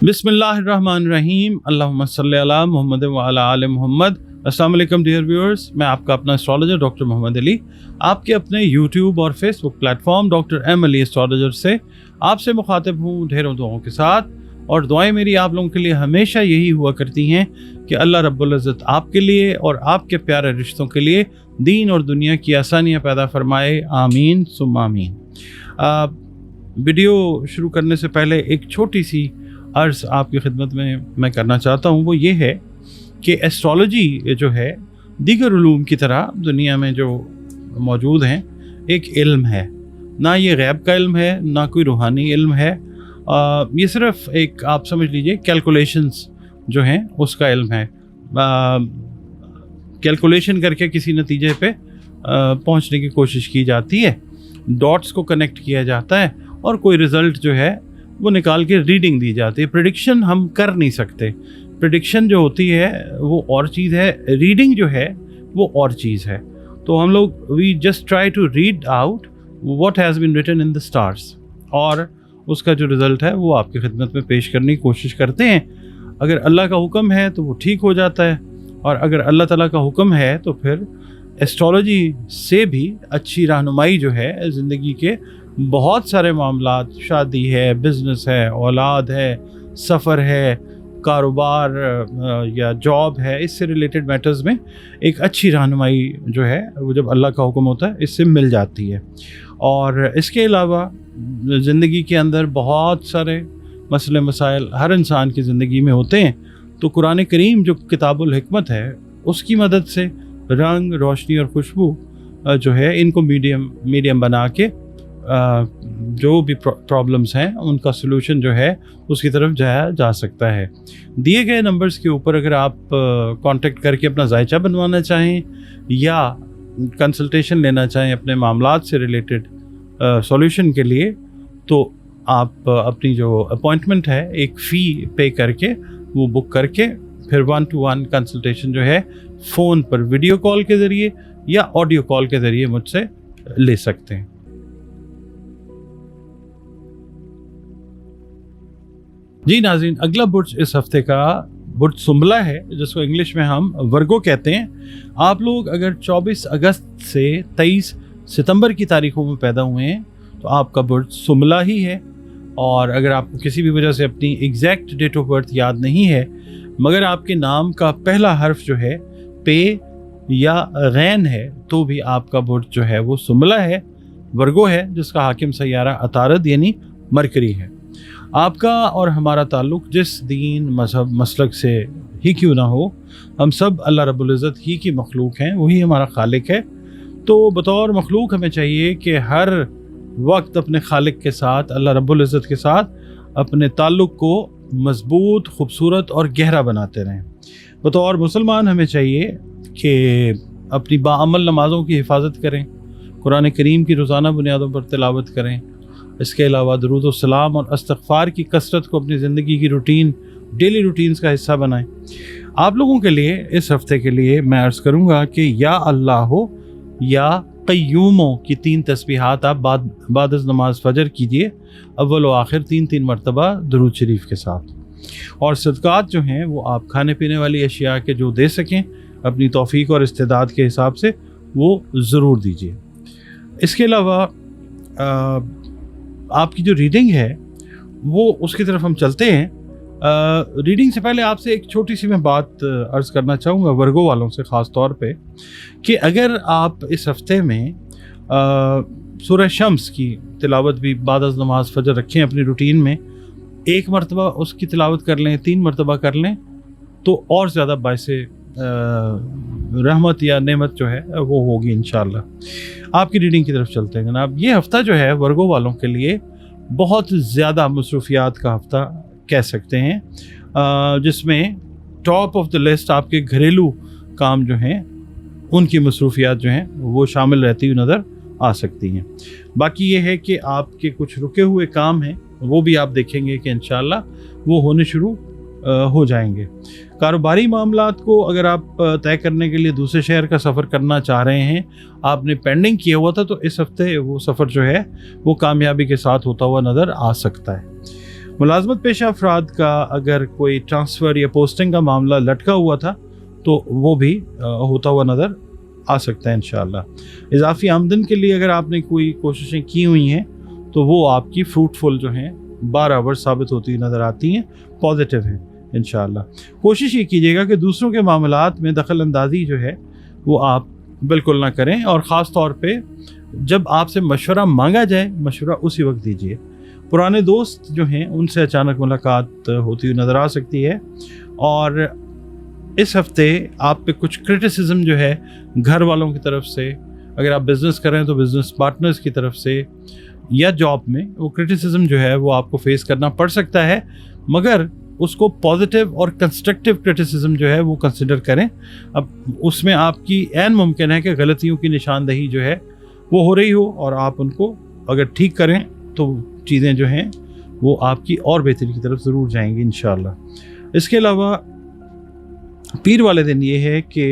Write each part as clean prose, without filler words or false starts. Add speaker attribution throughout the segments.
Speaker 1: बिस्मिल्लाहिर्रहमानिर्रहीम अल्लाहुम्मा सल्ली अला मुहम्मद व अला आले मुहम्मद। अस्सलाम वालेकुम डियर व्यूअर्स, मैं आपका अपना एस्ट्रोलॉजर डॉक्टर मोहम्मद अली आपके अपने यूट्यूब और Facebook platform doctor M Ali astrologer से आपसे मुखातिब हूँ ढेरों दुआओं के साथ। और दुआएं मेरी आप लोगों के लिए हमेशा यही हुआ करती हैं कि अल्लाह रब्बुल इज़्ज़त आपके लिए और आपके प्यारे रिश्तों के लिए दीन और दुनिया की आसानियाँ पैदा फरमाए, आमीन सुम्मा आमीन। वीडियो शुरू करने से पहले एक छोटी सी अर्ज़ आपकी खिदमत में मैं करना चाहता हूँ, वो ये है कि एस्ट्रोलॉजी जो है दीगर उलूम की तरह दुनिया में जो मौजूद हैं एक इल्म है, ना ये गैब का इल्म है ना कोई रूहानी इल्म है। ये सिर्फ एक आप समझ लीजिए कैलकुलेशंस जो हैं उसका इल्म है। कैलकुलेशन करके किसी नतीजे पे पहुंचने की कोशिश की जाती है, डॉट्स को कनेक्ट किया जाता है और कोई रिज़ल्ट जो है वो निकाल के रीडिंग दी जाती है। प्रेडिक्शन हम कर नहीं सकते, प्रेडिक्शन जो होती है वो और चीज़ है, रीडिंग जो है वो और चीज़ है। तो हम लोग we just try to read out what has been written in the stars और उसका जो रिज़ल्ट है वो आपकी खिदमत में पेश करने की कोशिश करते हैं। अगर अल्लाह का हुक्म है तो वो ठीक हो जाता है, और अगर अल्लाह ताला का हुक्म है तो फिर एस्ट्रोलॉजी से भी अच्छी रहनुमाई जो है ज़िंदगी के बहुत सारे मामलात, शादी है, बिज़नेस है, औलाद है, सफ़र है, कारोबार या जॉब है, इससे रिलेटेड मैटर्स में एक अच्छी रहनुमाई जो है वो जब अल्लाह का हुक्म होता है इससे मिल जाती है। और इसके अलावा ज़िंदगी के अंदर बहुत सारे मसले मसाइल हर इंसान की ज़िंदगी में होते हैं, तो कुरान करीम जो किताबुल हिकमत है उसकी मदद से रंग, रोशनी और खुशबू जो है इनको मीडियम बना के जो भी प्रॉब्लम्स हैं उनका सलूशन जो है उसकी तरफ जाया जा सकता है। दिए गए नंबर्स के ऊपर अगर आप कांटेक्ट करके अपना जायचा बनवाना चाहें या कंसल्टेशन लेना चाहें अपने मामलात से रिलेटेड सॉल्यूशन के लिए, तो आप अपनी जो अपॉइंटमेंट है एक फ़ी पे करके वो बुक करके फिर 1-to-1 कंसल्टेशन जो है फ़ोन पर वीडियो कॉल के ज़रिए या ऑडियो कॉल के ज़रिए मुझसे ले सकते हैं। जी नाज़रीन, अगला बुर्ज इस हफ्ते का बुर्ज सुंबला है, जिसको इंग्लिश में हम वर्गो कहते हैं। आप लोग अगर 24 अगस्त से 23 सितंबर की तारीखों में पैदा हुए हैं तो आपका बुर्ज सुंबला ही है। और अगर आपको किसी भी वजह से अपनी एग्जैक्ट डेट ऑफ बर्थ याद नहीं है मगर आपके नाम का पहला हर्फ जो है पे या गैन है तो भी आपका बुर्ज जो है वो सुंबला है, वर्गो है, जिसका हाकिम सैयारा अतारद यानी मरकरी है। आपका और हमारा ताल्लुक़ जिस दीन, मज़हब, मसलक से ही क्यों ना हो, हम सब अल्लाह रब्बुल इज़्ज़त ही की मखलूक हैं, वही हमारा खालिक है। तो बतौर मखलूक हमें चाहिए कि हर वक्त अपने खालिक के साथ, अल्लाह रब्बुल इज़्ज़त के साथ अपने ताल्लुक़ को मज़बूत, खूबसूरत और गहरा बनाते रहें। बतौर मुसलमान हमें चाहिए कि अपनी बाअमल नमाज़ों की हिफाजत करें, कुरान करीम की रोज़ाना बुनियादों पर तिलावत करें। इसके अलावा दरूद व सलाम और इस्तग़फ़ार की कसरत को अपनी ज़िंदगी की रूटीन, डेली रूटीन्स का हिस्सा बनाएं। आप लोगों के लिए इस हफ़्ते के लिए मैं अर्ज़ करूँगा कि या अल्लाह हो या क़य्यूमों की 3 तस्बीहात आप बाद नमाज फ़जर कीजिए, अव्वल व आखिर 3-3 मरतबा दरूद शरीफ के साथ। और सदक़ात जो हैं वो आप खाने पीने वाली अशिया के जो दे सकें अपनी तौफ़ीक और इस्तेदाद के हिसाब से वो ज़रूर दीजिए। इसके अलावा आपकी जो रीडिंग है वो उसकी तरफ हम चलते हैं। रीडिंग से पहले आपसे एक छोटी सी मैं बात अर्ज़ करना चाहूँगा वर्गो वालों से ख़ास तौर पे, कि अगर आप इस हफ़्ते में सूरह शम्स की तिलावत भी बाद अज़ नमाज फ़जर रखें अपनी रूटीन में, 1 मरतबा उसकी तिलावत कर लें, 3 मरतबा कर लें, तो और ज़्यादा बाइसे रहमत या नेमत जो है वो होगी इंशाअल्लाह। आपकी रीडिंग की तरफ चलते हैं जनाब। ये हफ़्ता जो है वर्गो वालों के लिए बहुत ज़्यादा मसरूफ़ियात का हफ़्ता कह सकते हैं, जिसमें टॉप ऑफ द लिस्ट आपके घरेलू काम जो हैं उनकी मसरूफ़ियात जो हैं वो शामिल रहती हुई नज़र आ सकती हैं। बाकी ये है कि आपके कुछ रुके हुए काम हैं वो भी आप देखेंगे कि इंशाअल्लाह वो होने शुरू हो जाएंगे। कारोबारी मामलात को अगर आप तय करने के लिए दूसरे शहर का सफ़र करना चाह रहे हैं, आपने पेंडिंग किया हुआ था, तो इस हफ्ते वो सफ़र जो है वो कामयाबी के साथ होता हुआ नज़र आ सकता है। मुलाजमत पेशा अफराद का अगर कोई ट्रांसफ़र या पोस्टिंग का मामला लटका हुआ था तो वो भी होता हुआ नज़र आ सकता है इंशाअल्लाह। इजाफ़ी आमदन के लिए अगर आपने कोई कोशिशें की हुई हैं तो वो आपकी फ्रूटफुल जो हैं बराबर साबित होती हुई नज़र आती हैं, पॉजिटिव हैं इंशाअल्लाह। कोशिश ये कीजिएगा कि दूसरों के मामलात में दखल अंदाज़ी जो है वो आप बिल्कुल ना करें, और ख़ास तौर पे जब आपसे मशवरा मांगा जाए मशवरा उसी वक्त दीजिए। पुराने दोस्त जो हैं उनसे अचानक मुलाकात होती हुई नज़र आ सकती है, और इस हफ्ते आप पे कुछ क्रिटिसिज्म जो है घर वालों की तरफ से, अगर आप बिज़नेस कर रहे हैं तो बिज़नेस पार्टनर्स की तरफ से, या जॉब में वो क्रिटिसिज्म जो है वो आपको फेस करना पड़ सकता है, मगर उसको पॉजिटिव और कंस्ट्रक्टिव क्रिटिसिज्म जो है वो कंसिडर करें। अब उसमें आपकी ऐन मुमकिन है कि गलतियों की निशानदही जो है वो हो रही हो, और आप उनको अगर ठीक करें तो चीज़ें जो हैं वो आपकी और बेहतरी की तरफ ज़रूर जाएंगी इंशाअल्लाह। इसके अलावा पीर वाले दिन ये है कि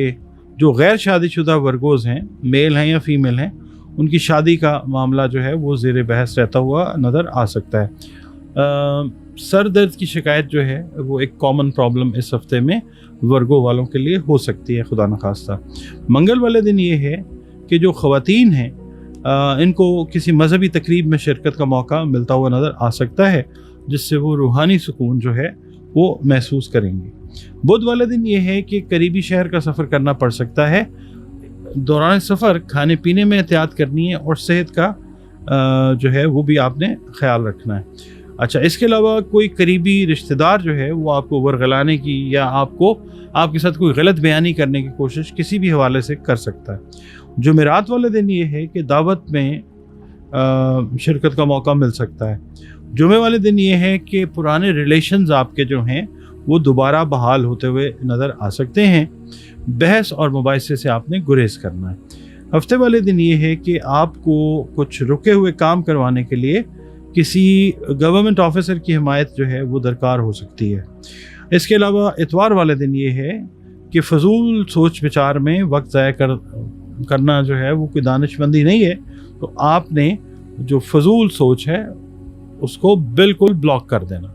Speaker 1: जो गैर शादीशुदा वर्गोज़ हैं, मेल हैं या फीमेल हैं, उनकी शादी का मामला जो है वो ज़ेर बहस रहता हुआ नज़र आ सकता है। सर दर्द की शिकायत जो है वो एक कॉमन प्रॉब्लम इस हफ्ते में वर्गों वालों के लिए हो सकती है, खुदा न खास्ता। मंगल वाले दिन ये है कि जो ख़वातीन हैं इनको किसी मजहबी तकरीब में शिरकत का मौका मिलता हुआ नज़र आ सकता है, जिससे वो रूहानी सुकून जो है वो महसूस करेंगे। बुध वाले दिन ये है कि करीबी शहर का सफ़र करना पड़ सकता है। दौरान सफ़र खाने पीने में एहतियात करनी है, और सेहत का जो है वो भी आपने ख्याल रखना है। अच्छा, इसके अलावा कोई करीबी रिश्तेदार जो है वो आपको वरगलाने की या आपके साथ कोई गलत बयानी करने की कोशिश किसी भी हवाले से कर सकता है। जुमेरात वाले दिन ये है कि दावत में शिरकत का मौका मिल सकता है। जुमे वाले दिन ये है कि पुराने रिलेशंस आपके जो हैं वो दोबारा बहाल होते हुए नज़र आ सकते हैं। बहस और मुबाहिसे से आपने गुरेज करना है। हफ्ते वाले दिन ये है कि आपको कुछ रुके हुए काम करवाने के लिए किसी गवर्नमेंट ऑफिसर की हिमायत जो है वो दरकार हो सकती है। इसके अलावा इतवार वाले दिन ये है कि फजूल सोच विचार में वक्त ज़ाया करना जो है वो कोई दानिशमंदी नहीं है, तो आपने जो फजूल सोच है उसको बिल्कुल ब्लॉक कर देना।